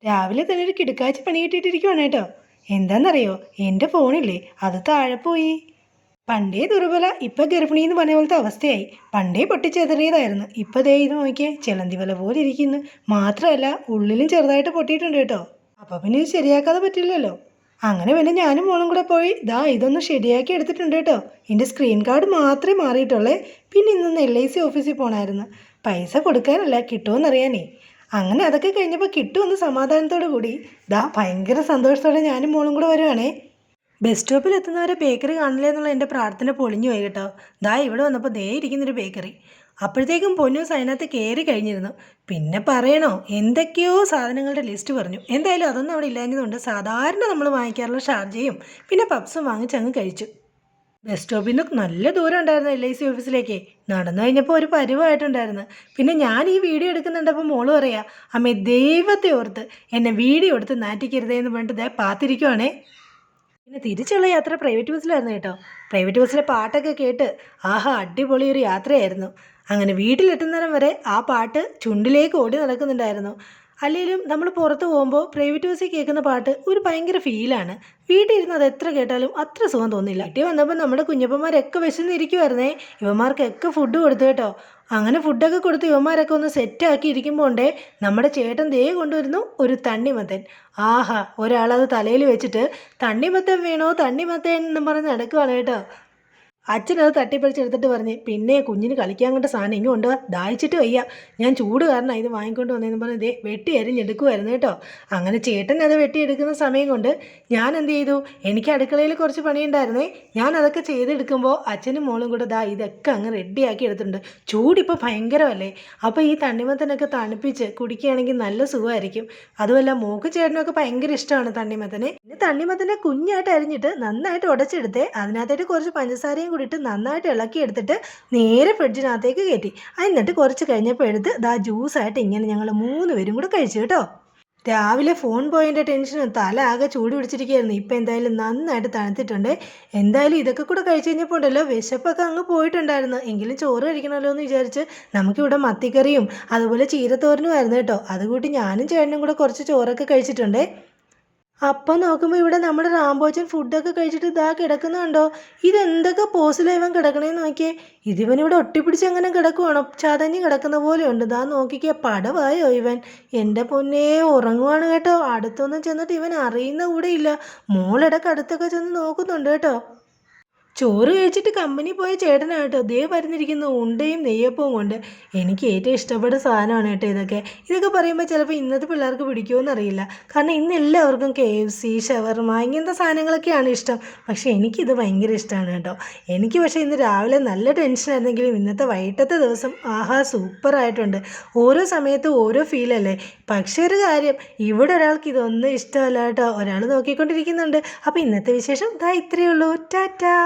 രാവിലെ തന്നെ ഒരു കിടുക്കാച്ചി പണി കിട്ടിയിട്ടിരിക്കുവാണ് കേട്ടോ. എന്താണെന്നറിയോ, എൻ്റെ ഫോണില്ലേ അത് താഴെ പോയി. പണ്ടേ ദുർബല ഇപ്പം ഗർഭിണി എന്ന് പറഞ്ഞ പോലത്തെ അവസ്ഥയായി. പണ്ടേ പൊട്ടിച്ചെതറിയതായിരുന്നു. ഇപ്പം ദേ ഇത് നോക്കിയേ, ചിലന്തി വല പോലെ ഇരിക്കുന്നു. മാത്രമല്ല ഉള്ളിലും ചെറുതായിട്ട് പൊട്ടിയിട്ടുണ്ട് കേട്ടോ. അപ്പം പിന്നെ ഇത് ശരിയാക്കാതെ പറ്റില്ലല്ലോ. അങ്ങനെ പിന്നെ ഞാനും മോളും കൂടെ പോയി ഇതൊന്ന് ശരിയാക്കി എടുത്തിട്ടുണ്ട് കേട്ടോ. എൻ്റെ സ്ക്രീൻ കാർഡ് മാത്രമേ മാറിയിട്ടുള്ളേ. പിന്നെ ഇന്നൊന്ന് LIC ഓഫീസിൽ പോകണമായിരുന്നു. പൈസ കൊടുക്കാനല്ല, കിട്ടുമെന്നറിയാനേ. അങ്ങനെ അതൊക്കെ കഴിഞ്ഞപ്പോൾ കിട്ടുമെന്ന് സമാധാനത്തോടു കൂടി ഭയങ്കര സന്തോഷത്തോടെ ഞാനും മോളും കൂടെ വരുവാണേ. ബസ് സ്റ്റോപ്പിൽ എത്തുന്നവരെ ബേക്കറി കാണില്ല എന്നുള്ള എൻ്റെ പ്രാർത്ഥന പൊളിഞ്ഞു പോയി കേട്ടോ. ഇവിടെ വന്നപ്പോൾ ഇരിക്കുന്നൊരു ബേക്കറി. അപ്പോഴത്തേക്കും പൊന്നൂസ് അതിനകത്ത് കയറി കഴിഞ്ഞിരുന്നു. പിന്നെ പറയണോ, എന്തൊക്കെയോ സാധനങ്ങളുടെ ലിസ്റ്റ് പറഞ്ഞു. എന്തായാലും അതൊന്നും അവിടെ ഇല്ലാഞ്ഞതുകൊണ്ട് സാധാരണ നമ്മൾ വാങ്ങിക്കാറുള്ള ഷാർജയും പിന്നെ പപ്സും വാങ്ങിച്ചങ്ങ് കഴിച്ചു. ബസ് സ്റ്റോപ്പിൽ നിന്ന് നല്ല ദൂരം ഉണ്ടായിരുന്നു LIC ഓഫീസിലേക്ക്. നടന്നു കഴിഞ്ഞപ്പോൾ ഒരു പരുവായിട്ടുണ്ടായിരുന്നു. പിന്നെ ഞാൻ ഈ വീഡിയോ എടുക്കുന്നുണ്ടപ്പോൾ മോള് പറയാ, അമ്മേ ദൈവത്തെ ഓർത്ത് എന്നെ വീഡിയോ എടുത്ത് നാറ്റിക്കരുതേ എന്ന് പറഞ്ഞിട്ട് പാത്തിരിക്കുവാണേ. പിന്നെ തിരിച്ചുള്ള യാത്ര പ്രൈവറ്റ് ബസ്സിലായിരുന്നു കേട്ടോ. പ്രൈവറ്റ് ബസ്സിലെ പാട്ടൊക്കെ കേട്ട് അടിപൊളി ഒരു യാത്രയായിരുന്നു. അങ്ങനെ വീട്ടിലെത്തുന്നേരം വരെ ആ പാട്ട് ചുണ്ടിലേക്ക് ഓടി നടക്കുന്നുണ്ടായിരുന്നു. അല്ലെങ്കിലും നമ്മൾ പുറത്ത് പോകുമ്പോൾ പ്രൈവറ്റ് ബസ്സിൽ കേൾക്കുന്ന പാട്ട് ഒരു ഭയങ്കര ഫീലാണ്. വീട്ടിൽ ഇരുന്ന് അത് എത്ര കേട്ടാലും അത്ര സുഖം തോന്നില്ല. വീട്ടിൽ വന്നപ്പോൾ നമ്മുടെ കുഞ്ഞപ്പന്മാരൊക്കെ വിശന്നിരിക്കുമായിരുന്നേ. ഇവന്മാർക്കൊക്കെ ഫുഡ് കൊടുത്തു കേട്ടോ. അങ്ങനെ ഫുഡൊക്കെ കൊടുത്ത് ഇവന്മാരൊക്കെ ഒന്ന് സെറ്റാക്കി ഇരിക്കുമ്പോൾ നമ്മുടെ ചേട്ടൻ കൊണ്ടുവരുന്നു ഒരു തണ്ണിമത്തൻ. ഒരാളത് തലയിൽ വെച്ചിട്ട് തണ്ണിമത്തൻ വേണോ തണ്ണിമത്തൻ എന്നും പറഞ്ഞ് നടക്കുവാണ് കേട്ടോ. അച്ഛനത് തട്ടിപ്പറിച്ചെടുത്തിട്ട് പറഞ്ഞ്, പിന്നെ കുഞ്ഞിന് കളിക്കാൻ കൊണ്ട് സാധനം ഇങ്ങ് കൊണ്ടുപോകാൻ ദാഹിച്ചിട്ട് വയ്യ, ഞാൻ ചൂട് കാരണം ഇത് വാങ്ങിക്കൊണ്ട് വന്നതെന്ന് പറഞ്ഞ് വെട്ടി അരിഞ്ഞെടുക്കുമായിരുന്നു കേട്ടോ. അങ്ങനെ ചേട്ടൻ അത് വെട്ടിയെടുക്കുന്ന സമയം കൊണ്ട് ഞാൻ എന്ത് ചെയ്തു, എനിക്ക് അടുക്കളയിൽ കുറച്ച് പണിയുണ്ടായിരുന്നേ. ഞാൻ അതൊക്കെ ചെയ്തെടുക്കുമ്പോൾ അച്ഛനും മോളും കൂടെ ഇതൊക്കെ അങ്ങ് റെഡിയാക്കി എടുത്തിട്ടുണ്ട്. ചൂടിപ്പോൾ ഭയങ്കരമല്ലേ, അപ്പോൾ ഈ തണ്ണിമത്തനൊക്കെ തണുപ്പിച്ച് കുടിക്കുകയാണെങ്കിൽ നല്ല സുഖമായിരിക്കും. അതുമല്ല മോക്കും ചേട്ടനൊക്കെ ഭയങ്കര ഇഷ്ടമാണ് തണ്ണിമത്തനെ. പിന്നെ തണ്ണിമത്തനെ കുഞ്ഞായിട്ട് അരിഞ്ഞിട്ട് നന്നായിട്ട് ഉടച്ചെടുത്തേ. അതിനകത്തായിട്ട് കുറച്ച് പഞ്ചസാരയും കൂടിയിട്ട് നന്നായിട്ട് ഇളക്കി എടുത്തിട്ട് നേരെ ഫ്രിഡ്ജിനകത്തേക്ക് കയറ്റി. എന്നിട്ട് കുറച്ച് കഴിഞ്ഞപ്പോൾ എടുത്ത് ജ്യൂസായിട്ട് ഇങ്ങനെ ഞങ്ങൾ 3 പേരും കൂടെ കഴിച്ചു കേട്ടോ. രാവിലെ ഫോൺ പോയതിൻ്റെ ടെൻഷനും തല ആകെ ചൂട് പിടിച്ചിരിക്കുകയായിരുന്നു. ഇപ്പം എന്തായാലും നന്നായിട്ട് തണുത്തിട്ടുണ്ട്. എന്തായാലും ഇതൊക്കെ കൂടെ കഴിച്ച് കഴിഞ്ഞപ്പോൾ ഉണ്ടല്ലോ വിശപ്പൊക്കെ അങ്ങ് പോയിട്ടുണ്ടായിരുന്നു. എങ്കിലും ചോറ് കഴിക്കണമല്ലോ എന്ന് വിചാരിച്ച് നമുക്കിവിടെ മത്തിക്കറിയും അതുപോലെ ചീരത്തോരനുമായിരുന്നു കേട്ടോ. അതുകൂട്ടി ഞാനും ചേട്ടനും കൂടെ കുറച്ച് ചോറൊക്കെ കഴിച്ചിട്ടുണ്ട്. അപ്പം നോക്കുമ്പോൾ ഇവിടെ നമ്മുടെ റാംബോച്ചൻ ഫുഡൊക്കെ കഴിച്ചിട്ട് കിടക്കുന്നുണ്ടോ. ഇതെന്തൊക്കെ പോസിലാണ് ഇവൻ കിടക്കണേന്ന് നോക്കിയേ. ഇതിവനിവിടെ ഒട്ടിപ്പിടിച്ച് എങ്ങനെ കിടക്കുവാണോ, ചതഞ്ഞ് കിടക്കുന്ന പോലെ ഉണ്ട്. നോക്കിക്കേ, പടവായോ ഇവൻ. എൻ്റെ പൊന്നേ, ഉറങ്ങുവാണ് കേട്ടോ. അടുത്തൊന്നും ചെന്നിട്ട് ഇവൻ അറിയുന്ന കൂടെ ഇല്ല. മോളിടക്ക് അടുത്തൊക്കെ ചെന്ന് നോക്കുന്നുണ്ട് കേട്ടോ. ചോറ് കഴിച്ചിട്ട് കമ്പനി പോയ ചേട്ടനാണ് കേട്ടോ വരുന്നിരിക്കുന്നു ഉണ്ടയും നെയ്യപ്പവും കൊണ്ട്. എനിക്ക് ഏറ്റവും ഇഷ്ടപ്പെട്ട സാധനമാണ് കേട്ടോ ഇതൊക്കെ പറയുമ്പോൾ ചിലപ്പോൾ ഇന്നത്തെ പിള്ളേർക്ക് പിടിക്കുമെന്നറിയില്ല. കാരണം ഇന്ന് എല്ലാവർക്കും KFC, ഷവർമ ഇങ്ങനത്തെ സാധനങ്ങളൊക്കെയാണ് ഇഷ്ടം. പക്ഷേ എനിക്കിത് ഭയങ്കര ഇഷ്ടമാണ് കേട്ടോ. എനിക്ക് പക്ഷേ ഇന്ന് രാവിലെ നല്ല ടെൻഷനായിരുന്നെങ്കിലും ഇന്നത്തെ വൈകിട്ടത്തെ ദിവസം സൂപ്പറായിട്ടുണ്ട്. ഓരോ സമയത്തും ഓരോ ഫീലല്ലേ. പക്ഷേ ഒരു കാര്യം, ഇവിടെ ഒരാൾക്ക് ഇതൊന്നും ഇഷ്ടമല്ല കേട്ടോ. ഒരാൾ നോക്കിക്കൊണ്ടിരിക്കുന്നുണ്ട്. അപ്പോൾ ഇന്നത്തെ വിശേഷം ഇത്രയേ ഉള്ളൂ. ടാറ്റാ.